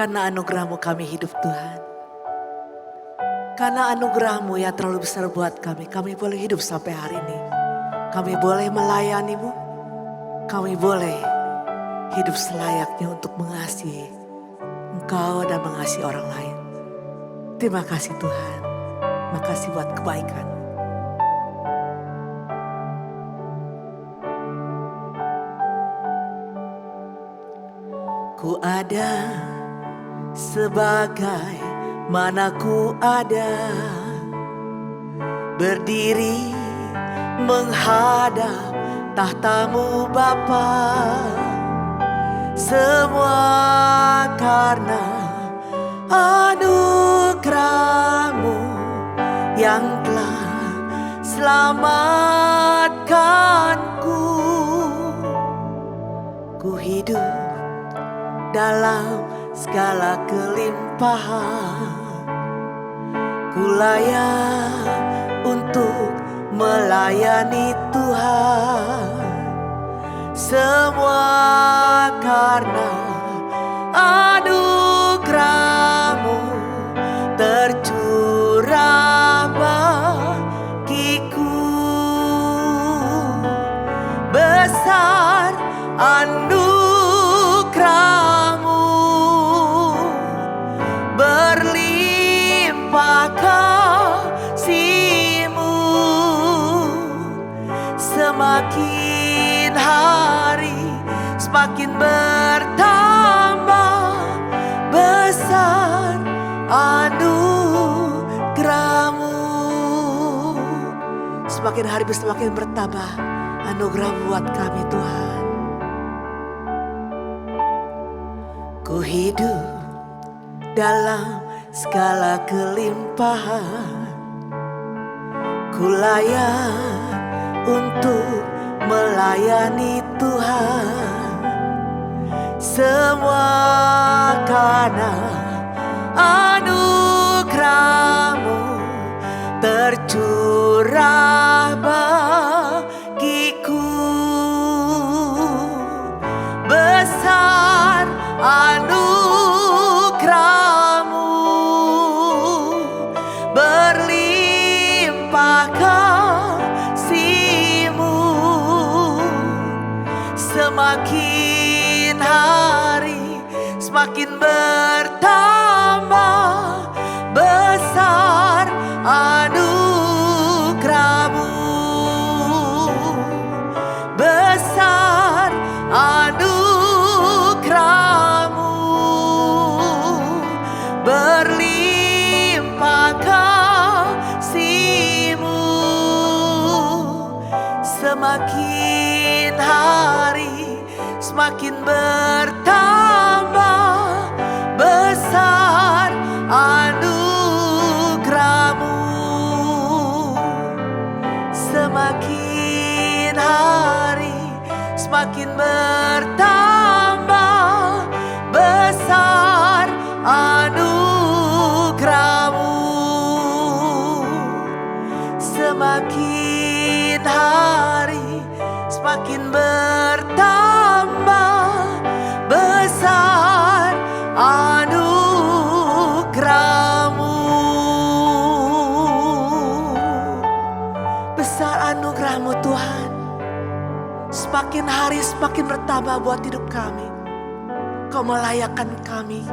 Karena anugerah-Mu kami hidup Tuhan. Karena anugerah-Mu yang terlalu besar buat kami boleh hidup sampai hari ini. Kami boleh melayani-Mu, kami boleh hidup selayaknya untuk mengasihi Engkau dan mengasihi orang lain. Terima kasih Tuhan, makasih buat kebaikan. Ku ada sebagai mana ku ada, berdiri menghadap tahta-Mu Bapa. Semua karena anugerah-Mu yang telah selamatkanku. Ku hidup dalam segala kelimpahan, ku layak untuk melayani Tuhan. Semua karena anugerah-Mu tercurah bagiku. Besar anugerah-Mu, berlimpah kasih-Mu. Semakin hari semakin bertambah besar anugerah-Mu. Semakin hari semakin bertambah anugerah-Mu buat kami Tuhan. Ku hidup dalam segala kelimpahan, ku layak untuk melayani Tuhan. Semua karena anugerah-Mu tercurah bagiku. Besar anugerah-Mu, berlimpah kasih-Mu. Semakin hari semakin bertambah besar anugerah-Mu. Besar anugerah-Mu, berlimpah kasih-Mu. Semakin hari semakin bertambah besar anugerah-Mu. Semakin hari semakin bertambah besar anugerah-Mu. Semakin hari semakin bertambah besar anugerah-Mu. Besar anugerah-Mu Tuhan. Semakin hari semakin bertambah buat hidup kami. Kau melayakkan kami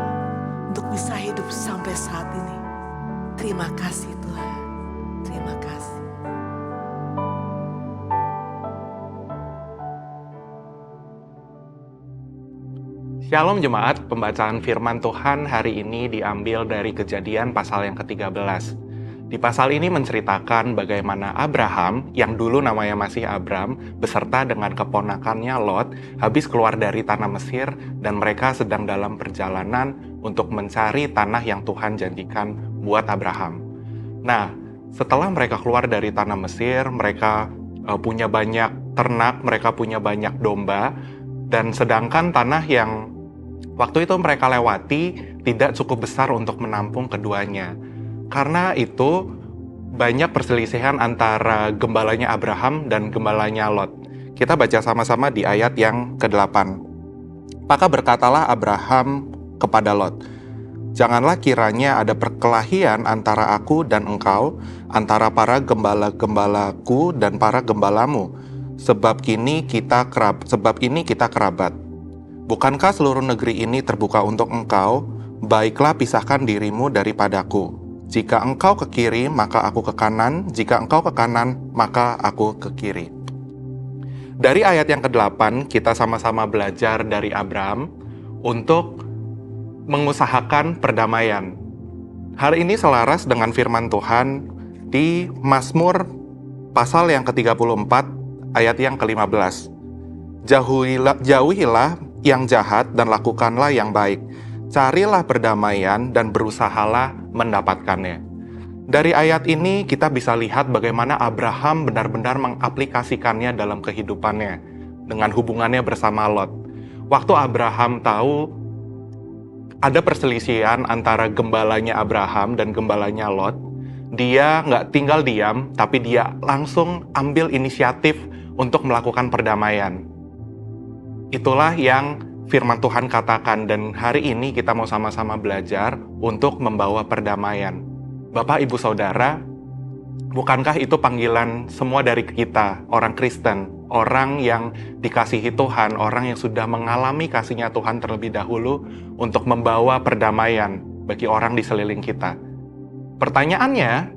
untuk bisa hidup sampai saat ini. Terima kasih Tuhan. Terima kasih. Shalom jemaat, pembacaan firman Tuhan hari ini diambil dari Kejadian pasal yang ke-13. Di pasal ini menceritakan bagaimana Abraham, yang dulu namanya masih Abram, beserta dengan keponakannya Lot, habis keluar dari tanah Mesir dan mereka sedang dalam perjalanan untuk mencari tanah yang Tuhan janjikan buat Abraham. Nah, setelah mereka keluar dari tanah Mesir, mereka punya banyak ternak, mereka punya banyak domba, dan sedangkan tanah yang waktu itu mereka lewati tidak cukup besar untuk menampung keduanya. Karena itu banyak perselisihan antara gembalanya Abraham dan gembalanya Lot. Kita baca sama-sama di ayat yang ke-8. Maka berkatalah Abraham kepada Lot, Janganlah kiranya ada perkelahian antara aku dan engkau, antara para gembala-gembalaku dan para gembalamu, sebab ini kita kerabat. Bukankah seluruh negeri ini terbuka untuk engkau? Baiklah pisahkan dirimu daripadaku. Jika engkau ke kiri, maka aku ke kanan. Jika engkau ke kanan, maka aku ke kiri. Dari ayat yang ke-8, kita sama-sama belajar dari Abraham untuk mengusahakan perdamaian. Hari ini selaras dengan firman Tuhan di Mazmur pasal yang ke-34 ayat yang ke-15. Jauhilah yang jahat dan lakukanlah yang baik. Carilah perdamaian dan berusahalah mendapatkannya. Dari ayat ini kita bisa lihat bagaimana Abraham benar-benar mengaplikasikannya dalam kehidupannya dengan hubungannya bersama Lot. Waktu Abraham tahu ada perselisihan antara gembalanya Abraham dan gembalanya Lot, dia nggak tinggal diam, tapi dia langsung ambil inisiatif untuk melakukan perdamaian. Itulah yang firman Tuhan katakan, dan hari ini kita mau sama-sama belajar untuk membawa perdamaian. Bapak, Ibu, Saudara, bukankah itu panggilan semua dari kita, orang Kristen, orang yang dikasihi Tuhan, orang yang sudah mengalami kasih-Nya Tuhan terlebih dahulu untuk membawa perdamaian bagi orang di sekeliling kita. Pertanyaannya,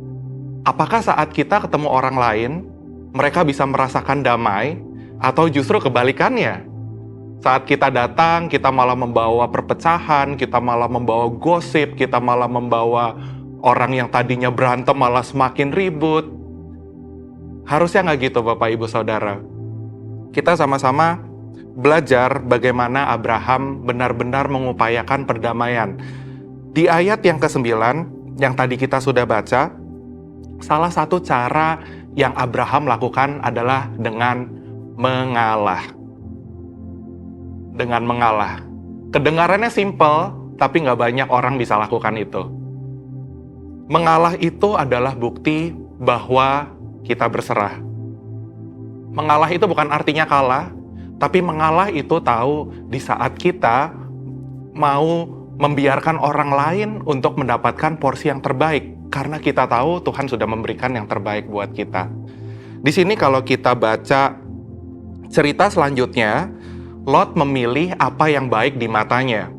apakah saat kita ketemu orang lain, mereka bisa merasakan damai, atau justru kebalikannya? Saat kita datang, kita malah membawa perpecahan, kita malah membawa gosip, kita malah membawa orang yang tadinya berantem malah semakin ribut. Harusnya nggak gitu, Bapak, Ibu, Saudara. Kita sama-sama belajar bagaimana Abraham benar-benar mengupayakan perdamaian. Di ayat yang ke-9, yang tadi kita sudah baca, salah satu cara yang Abraham lakukan adalah dengan mengalah. Dengan mengalah. Kedengarannya simple, tapi nggak banyak orang bisa lakukan itu. Mengalah itu adalah bukti bahwa kita berserah. Mengalah itu bukan artinya kalah, tapi mengalah itu tahu di saat kita mau membiarkan orang lain untuk mendapatkan porsi yang terbaik, karena kita tahu Tuhan sudah memberikan yang terbaik buat kita. Di sini kalau kita baca cerita selanjutnya, Lot memilih apa yang baik di matanya.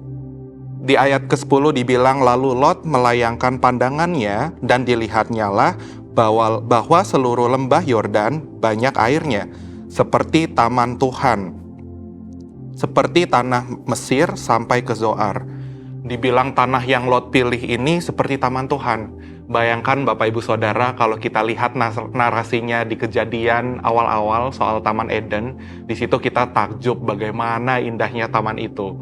Di ayat ke-10 dibilang, lalu Lot melayangkan pandangannya dan dilihatnya lah bahwa seluruh lembah Yordan banyak airnya, seperti taman Tuhan, seperti tanah Mesir sampai ke Zoar. Dibilang tanah yang Lot pilih ini seperti taman Tuhan. Bayangkan Bapak Ibu Saudara, kalau kita lihat narasinya di Kejadian awal-awal soal Taman Eden, di situ kita takjub bagaimana indahnya taman itu.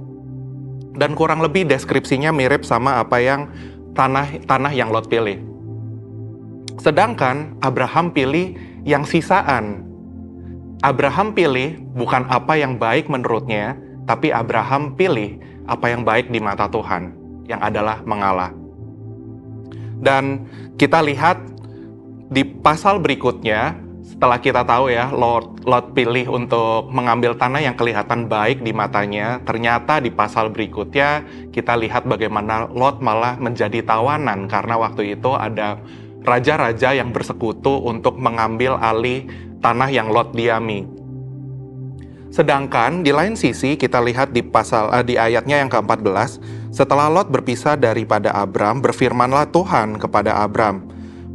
Dan kurang lebih deskripsinya mirip sama apa yang tanah yang Lot pilih. Sedangkan Abraham pilih yang sisaan. Abraham pilih bukan apa yang baik menurutnya, tapi Abraham pilih apa yang baik di mata Tuhan, yang adalah mengalah. Dan kita lihat di pasal berikutnya, setelah kita tahu ya, Lot pilih untuk mengambil tanah yang kelihatan baik di matanya, ternyata di pasal berikutnya kita lihat bagaimana Lot malah menjadi tawanan, karena waktu itu ada raja-raja yang bersekutu untuk mengambil alih tanah yang Lot diami. Sedangkan di lain sisi kita lihat di ayatnya yang ke-14, setelah Lot berpisah daripada Abram, berfirmanlah Tuhan kepada Abram,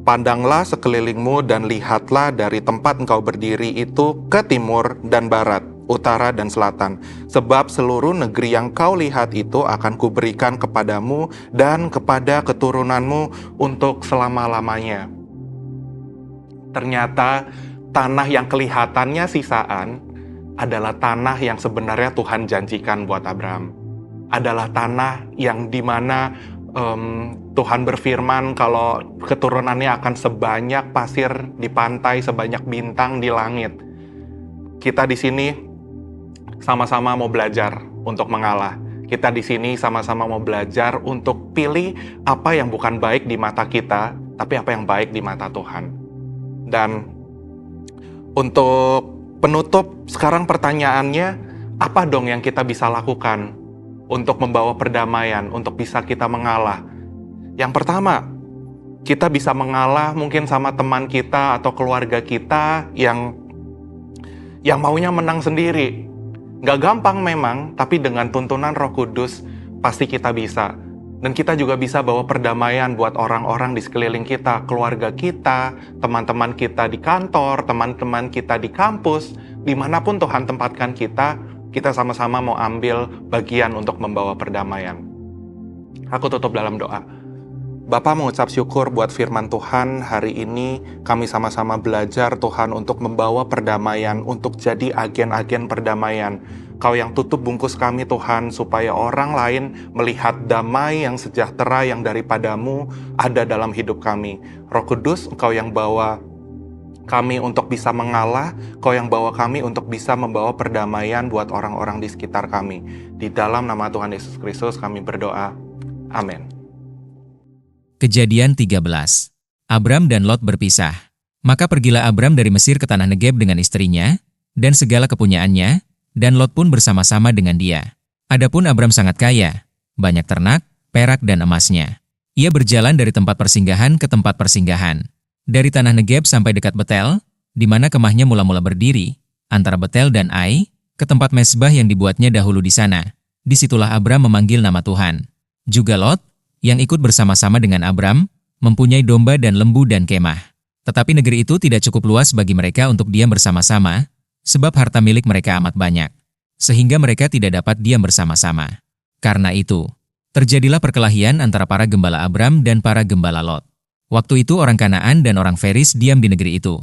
pandanglah sekelilingmu dan lihatlah dari tempat engkau berdiri itu ke timur dan barat, utara dan selatan. Sebab seluruh negeri yang kau lihat itu akan kuberikan kepadamu dan kepada keturunanmu untuk selama-lamanya. Ternyata tanah yang kelihatannya sisaan adalah tanah yang sebenarnya Tuhan janjikan buat Abraham. Adalah tanah yang dimana Tuhan berfirman kalau keturunannya akan sebanyak pasir di pantai, sebanyak bintang di langit. Kita di sini sama-sama mau belajar untuk mengalah. Kita di sini sama-sama mau belajar untuk pilih apa yang bukan baik di mata kita, tapi apa yang baik di mata Tuhan. Dan untuk penutup, sekarang pertanyaannya, apa dong yang kita bisa lakukan untuk membawa perdamaian, untuk bisa kita mengalah. Yang pertama, kita bisa mengalah mungkin sama teman kita atau keluarga kita yang maunya menang sendiri. Gak gampang memang, tapi dengan tuntunan Roh Kudus pasti kita bisa. Dan kita juga bisa bawa perdamaian buat orang-orang di sekeliling kita, keluarga kita, teman-teman kita di kantor, teman-teman kita di kampus, dimanapun Tuhan tempatkan kita sama-sama mau ambil bagian untuk membawa perdamaian. Aku tutup dalam doa. Bapa, mengucap syukur buat firman Tuhan hari ini. Kami sama-sama belajar Tuhan untuk membawa perdamaian, untuk jadi agen-agen perdamaian. Kau yang tutup bungkus kami Tuhan, supaya orang lain melihat damai yang sejahtera yang daripadamu ada dalam hidup kami. Roh Kudus, Engkau yang bawa kami untuk bisa mengalah, Kau yang bawa kami untuk bisa membawa perdamaian buat orang-orang di sekitar kami. Di dalam nama Tuhan Yesus Kristus kami berdoa. Amin. Kejadian 13. Abram dan Lot berpisah. Maka pergilah Abram dari Mesir ke tanah Negeb dengan istrinya, dan segala kepunyaannya, dan Lot pun bersama-sama dengan dia. Adapun Abram sangat kaya, banyak ternak, perak dan emasnya. Ia berjalan dari tempat persinggahan ke tempat persinggahan. Dari tanah Negeb sampai dekat Betel, di mana kemahnya mula-mula berdiri, antara Betel dan Ai, ke tempat mezbah yang dibuatnya dahulu di sana. Disitulah Abram memanggil nama Tuhan. Juga Lot, yang ikut bersama-sama dengan Abram, mempunyai domba dan lembu dan kemah. Tetapi negeri itu tidak cukup luas bagi mereka untuk diam bersama-sama, sebab harta milik mereka amat banyak, sehingga mereka tidak dapat diam bersama-sama. Karena itu, terjadilah perkelahian antara para gembala Abram dan para gembala Lot. Waktu itu orang Kanaan dan orang Feris diam di negeri itu.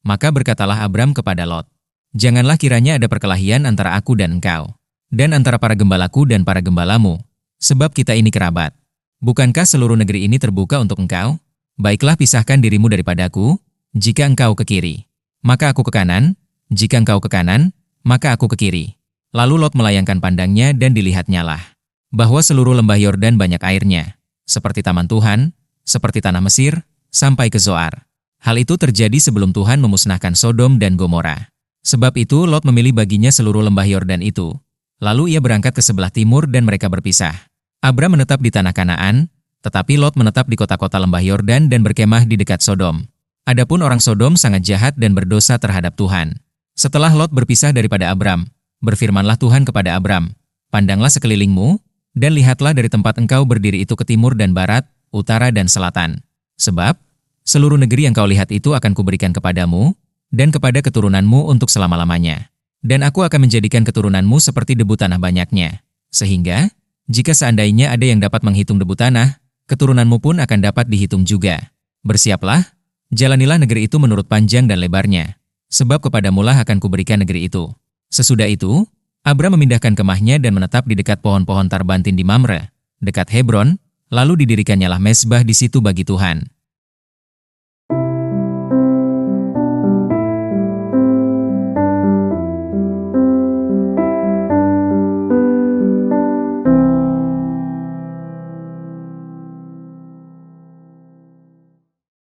Maka berkatalah Abram kepada Lot, "Janganlah kiranya ada perkelahian antara aku dan engkau, dan antara para gembalaku dan para gembalamu, sebab kita ini kerabat. Bukankah seluruh negeri ini terbuka untuk engkau? Baiklah pisahkan dirimu daripadaku, jika engkau ke kiri, maka aku ke kanan, jika engkau ke kanan, maka aku ke kiri." Lalu Lot melayangkan pandangnya dan dilihatnyalah bahwa seluruh lembah Yordan banyak airnya, seperti taman Tuhan, seperti tanah Mesir, sampai ke Zoar. Hal itu terjadi sebelum Tuhan memusnahkan Sodom dan Gomora. Sebab itu Lot memilih baginya seluruh lembah Yordan itu. Lalu ia berangkat ke sebelah timur dan mereka berpisah. Abram menetap di tanah Kanaan, tetapi Lot menetap di kota-kota lembah Yordan dan berkemah di dekat Sodom. Adapun orang Sodom sangat jahat dan berdosa terhadap Tuhan. Setelah Lot berpisah daripada Abram, berfirmanlah Tuhan kepada Abram, "Pandanglah sekelilingmu, dan lihatlah dari tempat engkau berdiri itu ke timur dan barat, utara dan selatan. Sebab seluruh negeri yang kau lihat itu akan kuberikan kepadamu, dan kepada keturunanmu untuk selama-lamanya. Dan aku akan menjadikan keturunanmu seperti debu tanah banyaknya. Sehingga, jika seandainya ada yang dapat menghitung debu tanah, keturunanmu pun akan dapat dihitung juga. Bersiaplah, jalanilah negeri itu menurut panjang dan lebarnya. Sebab kepadamulah akan kuberikan negeri itu." Sesudah itu, Abram memindahkan kemahnya dan menetap di dekat pohon-pohon tarbantin di Mamre, dekat Hebron, lalu didirikannya lah mezbah di situ bagi Tuhan.